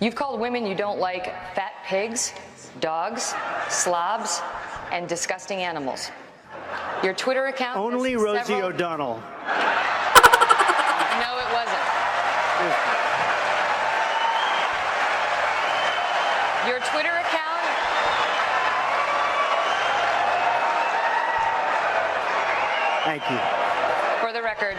You've called women you don't like fat pigs, dogs, slobs, and disgusting animals. Your Twitter account... Only Rosie O'Donnell. No, it wasn't. Your Twitter account... Thank you. For the record,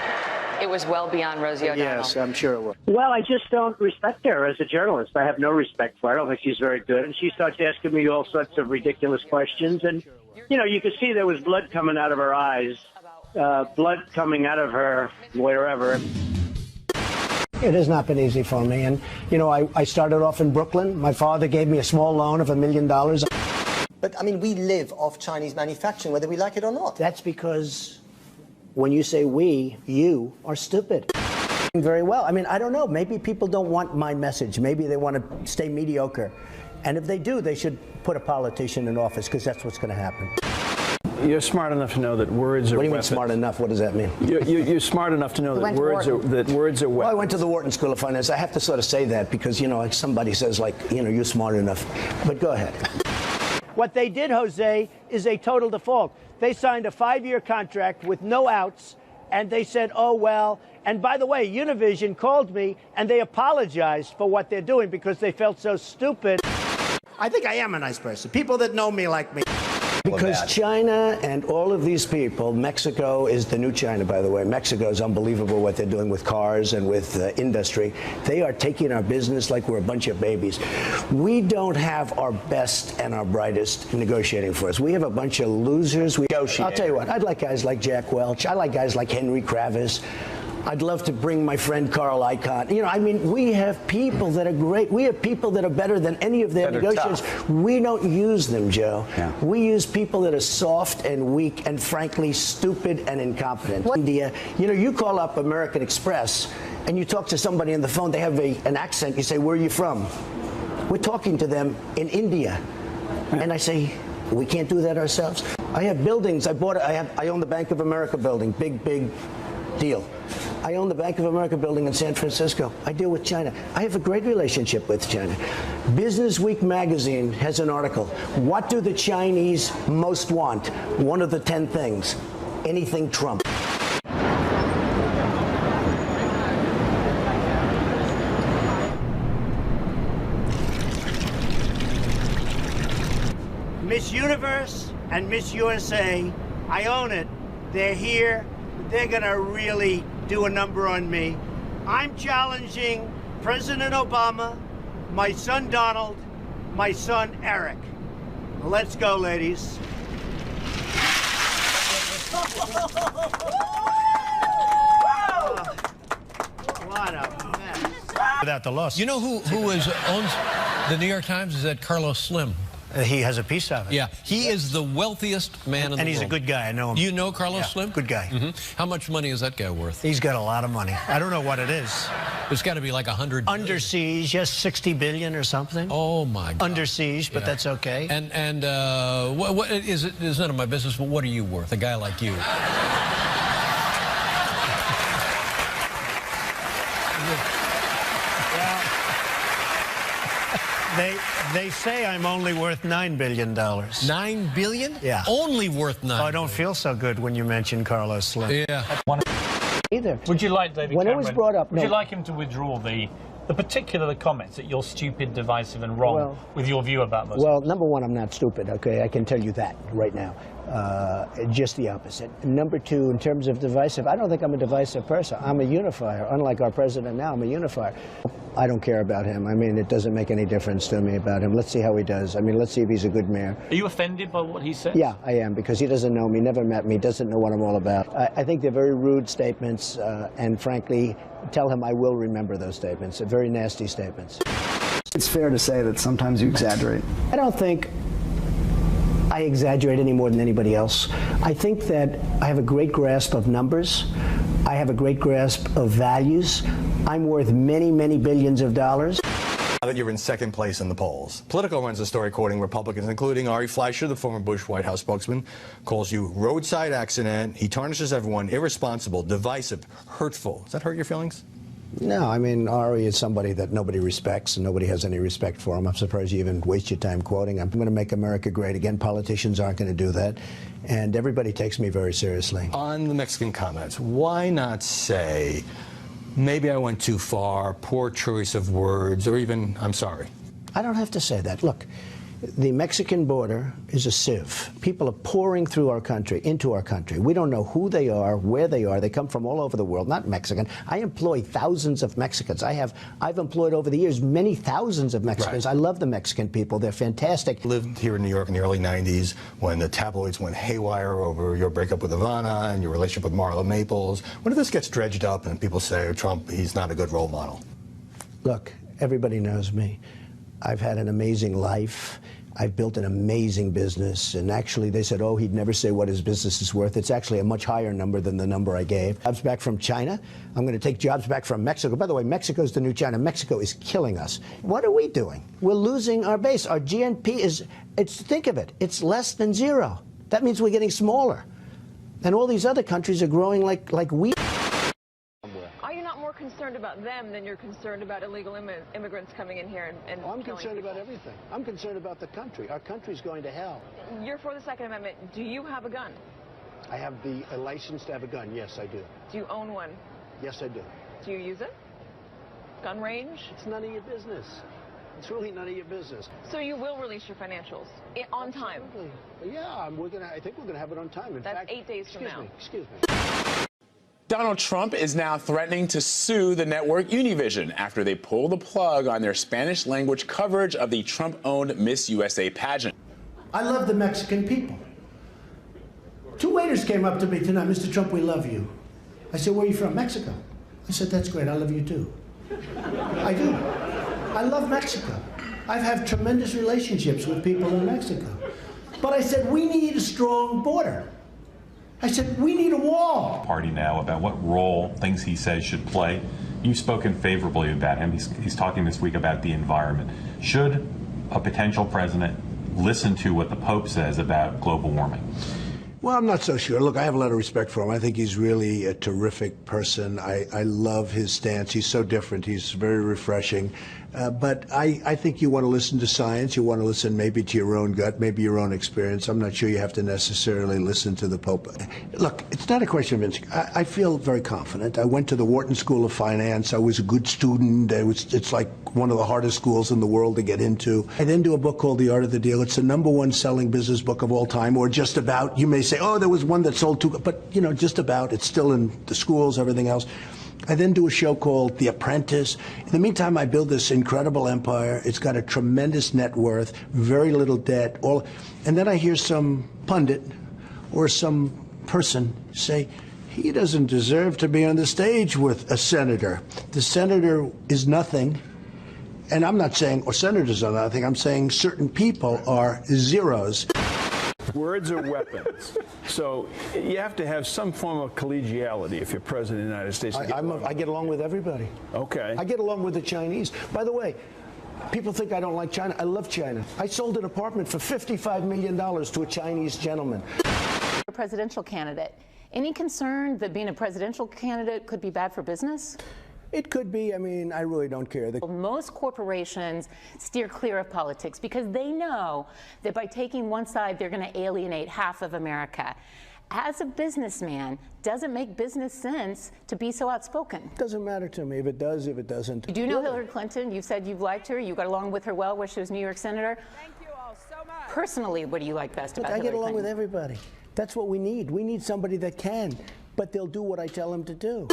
it was well beyond Rosie O'Donnell. Yes, I'm sure it was. Well, I just don't respect her as a journalist. I have no respect for her. I don't think she's very good. And she starts asking me all sorts of ridiculous questions. And, you know, you could see there was blood coming out of her eyes, blood coming out of her wherever. It has not been easy for me. And, you know, I started off in Brooklyn. My father gave me a small loan of $1 million. But, I mean, we live off Chinese manufacturing, whether we like it or not. That's because when you say we, you are stupid. Very well. I mean, I don't know. Maybe people don't want my message. Maybe they want to stay mediocre. And if they do, they should put a politician in office, because that's what's going to happen. You're smart enough to know that words are What do you weapons. mean smart enough? What does that mean? You're smart enough to know that words are weapons. Well, I went to the Wharton School of Finance. I have to sort of say that because, you know, like somebody says, like, you know, you're smart enough. But go ahead. What they did, Jose, is a total default. They signed a 5-year contract with no outs, and they said, oh, well. And by the way, Univision called me, and they apologized for what they're doing because they felt so stupid. I think I am a nice person. People that know me like me. Because China and all of these people, Mexico is the new China, by the way. Mexico is unbelievable what they're doing with cars and with industry. They are taking our business like we're a bunch of babies. We don't have our best and our brightest negotiating for us. We have a bunch of losers. I'll tell you what, I'd like guys like Jack Welch. I like guys like Henry Kravis. I'd love to bring my friend Carl Icahn. You know, I mean, we have people that are great. We have people that are better than any of their negotiators. We don't use them, Joe. Yeah. We use people that are soft and weak and, frankly, stupid and incompetent. India, you know, you call up American Express and you talk to somebody on the phone, they have an accent. You say, where are you from? We're talking to them in India. And I say, we can't do that ourselves. I have buildings. I own the Bank of America building. Big deal. I own the Bank of America building in San Francisco. I deal with China. I have a great relationship with China. Business Week magazine has an article. What do the Chinese most want? One of the 10 things. Anything Trump. Miss Universe and Miss USA, I own it. They're here. They're going to really do a number on me. I'm challenging President Obama, my son Donald, my son Eric. Let's go, ladies. What a mess. Without the loss. You know who owns the New York Times? Is that Carlos Slim? He has a piece of it. Yeah, he is the wealthiest man in the world. And he's a good guy. I know him. You know Carlos Slim? Good guy. How much money is that guy worth? He's got a lot of money. I don't know what it is. It's got to be like 100 Under billion. siege, yes, 60 billion or something. Oh my God. Under siege, but that's okay. And what is it? It's none of my business. But what are you worth? A guy like you. They say I'm only worth $9 billion. $9 billion? Yeah. Only worth $9 I don't feel so good when you mention Carlos Slim. Yeah. Either. Would you like David when Cameron, it was brought up, would you like him to withdraw the particular comments that you're stupid, divisive and wrong with your view about Muslims? Well, number one, I'm not stupid, okay? I can tell you that right now. Just the opposite. Number two, in terms of divisive, I don't think I'm a divisive person. I'm a unifier. Unlike our president now, I'm a unifier. I don't care about him. I mean, it doesn't make any difference to me about him. Let's see how he does. I mean, let's see if he's a good mayor. Are you offended by what he said? Yeah, I am, because he doesn't know me, never met me, doesn't know what I'm all about. I think they're very rude statements, and frankly, tell him I will remember those statements. They're very nasty statements. It's fair to say that sometimes you exaggerate. I don't think I exaggerate any more than anybody else. I think that I have a great grasp of numbers. I have a great grasp of values. I'm worth many, many billions of dollars. Now that you're in second place in the polls, Politico runs a story quoting Republicans, including Ari Fleischer, the former Bush White House spokesman, calls you roadside accident. He tarnishes everyone, irresponsible, divisive, hurtful. Does that hurt your feelings? No, I mean, Ari is somebody that nobody respects, and nobody has any respect for him. I'm surprised you even waste your time quoting. I'm going to make America great again. Politicians aren't going to do that. And everybody takes me very seriously. On the Mexican comments, why not say, maybe I went too far, poor choice of words, or even, I'm sorry? I don't have to say that. Look, the Mexican border is a sieve. People are pouring through our country, into our country. We don't know who they are, where they are. They come from all over the world, not Mexican. I employ thousands of Mexicans. I've employed over the years many thousands of Mexicans. Right. I love the Mexican people. They're fantastic. Lived here in New York in the early 90s when the tabloids went haywire over your breakup with Ivana and your relationship with Marla Maples. When this gets dredged up and people say, Trump, he's not a good role model? Look, everybody knows me. I've had an amazing life. I've built an amazing business, and actually they said, oh, he'd never say what his business is worth. It's actually a much higher number than the number I gave. Jobs back from China. I'm going to take jobs back from Mexico. By the way, Mexico's the new China. Mexico is killing us. What are we doing? We're losing our base. Our GNP think of it, it's less than zero. That means we're getting smaller. And all these other countries are growing like wheat. Are you not more concerned about them than you're concerned about illegal immigrants coming in here and I'm concerned about everything. I'm concerned about the country. Our country's going to hell. You're for the Second Amendment. Do you have a gun? I have a license to have a gun. Yes, I do. Do you own one? Yes, I do. Do you use it? Gun range? It's none of your business. It's really none of your business. So you will release your financials on time? Yeah, I think we're going to have it on time. In fact, 8 days from now. Excuse me. Donald Trump is now threatening to sue the network Univision after they pull the plug on their Spanish-language coverage of the Trump-owned Miss USA pageant. I love the Mexican people. 2 waiters came up to me tonight. Mr. Trump, we love you. I said, where are you from? Mexico. I said, that's great. I love you, too. I do. I love Mexico. I've had tremendous relationships with people in Mexico. But I said, we need a strong border. I said, we need a wall. Party now about what role things he says should play. You've spoken favorably about him. He's talking this week about the environment. Should a potential president listen to what the Pope says about global warming? Well, I'm not so sure. Look, I have a lot of respect for him. I think he's really a terrific person. I love his stance. He's so different. He's very refreshing. But I think you want to listen to science. You want to listen maybe to your own gut, maybe your own experience. I'm not sure you have to necessarily listen to the Pope. Look, it's not a question of instinct. I feel very confident. I went to the Wharton School of Finance. I was a good student. It's like one of the hardest schools in the world to get into. I then do a book called The Art of the Deal. It's the #1 selling business book of all time, or just about. You may say, oh, there was one that sold 2, but, you know, just about. It's still in the schools, everything else. I then do a show called The Apprentice. In the meantime, I build this incredible empire. It's got a tremendous net worth, very little debt. And then I hear some pundit or some person say, he doesn't deserve to be on the stage with a senator. The senator is nothing. And I'm not saying, or senators are nothing, I'm saying certain people are zeros. Words are weapons. So you have to have some form of collegiality if you're president of the United States. I get along with everybody. Okay. I get along with the Chinese. By the way, people think I don't like China. I love China. I sold an apartment for $55 million to a Chinese gentleman. A presidential candidate. Any concern that being a presidential candidate could be bad for business? It could be. I mean, I really don't care. Most corporations steer clear of politics because they know that by taking one side, they're going to alienate half of America. As a businessman, does it make business sense to be so outspoken? Doesn't matter to me if it does, if it doesn't. You do know Hillary Clinton. You said you've liked her. You got along with her well where she was New York Senator. Thank you all so much. Personally, what do you like best about Hillary Clinton? I get along Clinton? with everybody. That's what we need. We need somebody that can, but they'll do what I tell them to do.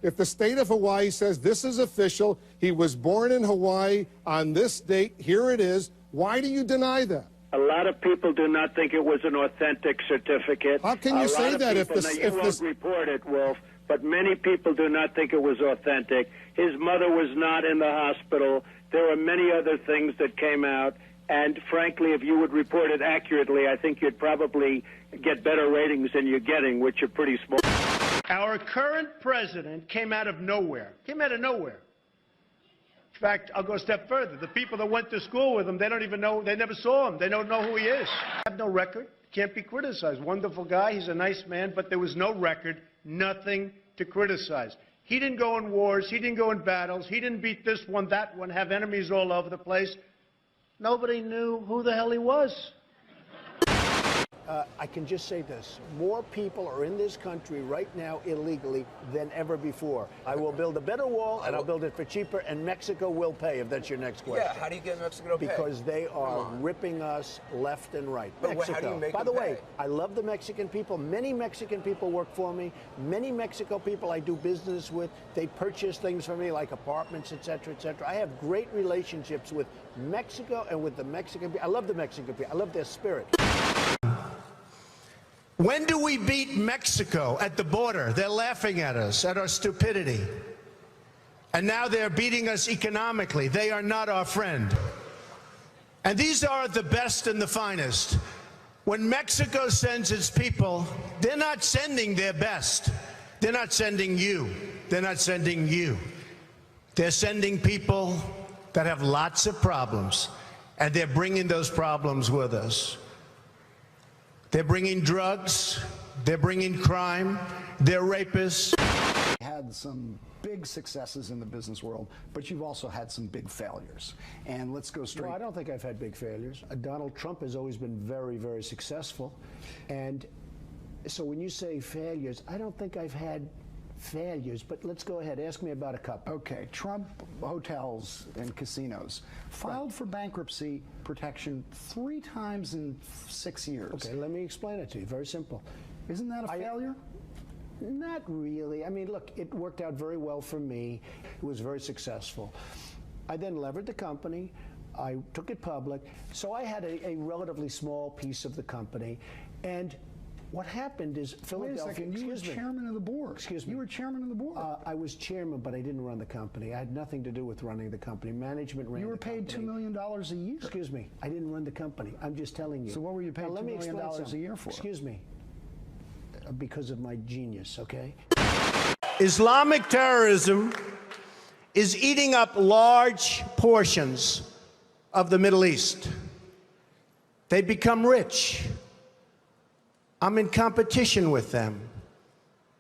If the state of Hawaii says this is official, he was born in Hawaii on this date, here it is, why do you deny that? A lot of people do not think it was an authentic certificate. How can you say that if this... You won't report it, Wolf, but many people do not think it was authentic. His mother was not in the hospital. There are many other things that came out, and frankly, if you would report it accurately, I think you'd probably get better ratings than you're getting, which are pretty small. Our current president came out of nowhere. Came out of nowhere. In fact, I'll go a step further. The people that went to school with him, they don't even know, they never saw him. They don't know who he is. Have no record. Can't be criticized. Wonderful guy. He's a nice man, but there was no record. Nothing to criticize. He didn't go in wars. He didn't go in battles. He didn't beat this one, that one, have enemies all over the place. Nobody knew who the hell he was. I can just say this. More people are in this country right now illegally than ever before. I will build a better wall, and I'll build it for cheaper, and Mexico will pay, if that's your next question. Yeah, how do you get Mexico to pay? Because they are ripping us left and right. But Mexico. how do you make By the them way, pay? I love the Mexican people. Many Mexican people work for me. Many Mexico people I do business with. They purchase things for me, like apartments, etc., etc. I have great relationships with Mexico and with the Mexican people. I love the Mexican people. I love their spirit. When do we beat Mexico at the border? They're laughing at us, at our stupidity. And now they're beating us economically. They are not our friend. And these are the best and the finest. When Mexico sends its people, they're not sending their best. They're not sending you. They're not sending you. They're sending people that have lots of problems, and they're bringing those problems with us. They're bringing drugs, they're bringing crime, they're rapists. Had some big successes in the business world, but you've also had some big failures. And let's go straight. No, I don't think I've had big failures. Donald Trump has always been very, very successful. And so when you say failures, I don't think I've had failures, but let's go ahead. Ask me about a couple. Okay, Trump hotels and casinos filed for bankruptcy protection 3 times in 6 years. Okay, let me explain it to you. Very simple. Isn't that a failure? Not really. I mean, look, it worked out very well for me. It was very successful. I then levered the company. I took it public. So I had a relatively small piece of the company. And what happened is Philadelphia. Wait a second, you were chairman of the board. Excuse me. You were chairman of the board. I was chairman, but I didn't run the company. I had nothing to do with running the company. Management ran the company. You were paid $2 million a year. Excuse me. I didn't run the company. I'm just telling you. So what were you paid $2 million a year for? Excuse me. Because of my genius, okay? Islamic terrorism is eating up large portions of the Middle East. They become rich. I'm in competition with them.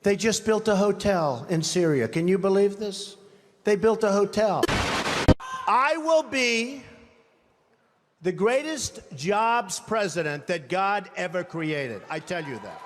They just built a hotel in Syria. Can you believe this? They built a hotel. I will be the greatest jobs president that God ever created. I tell you that.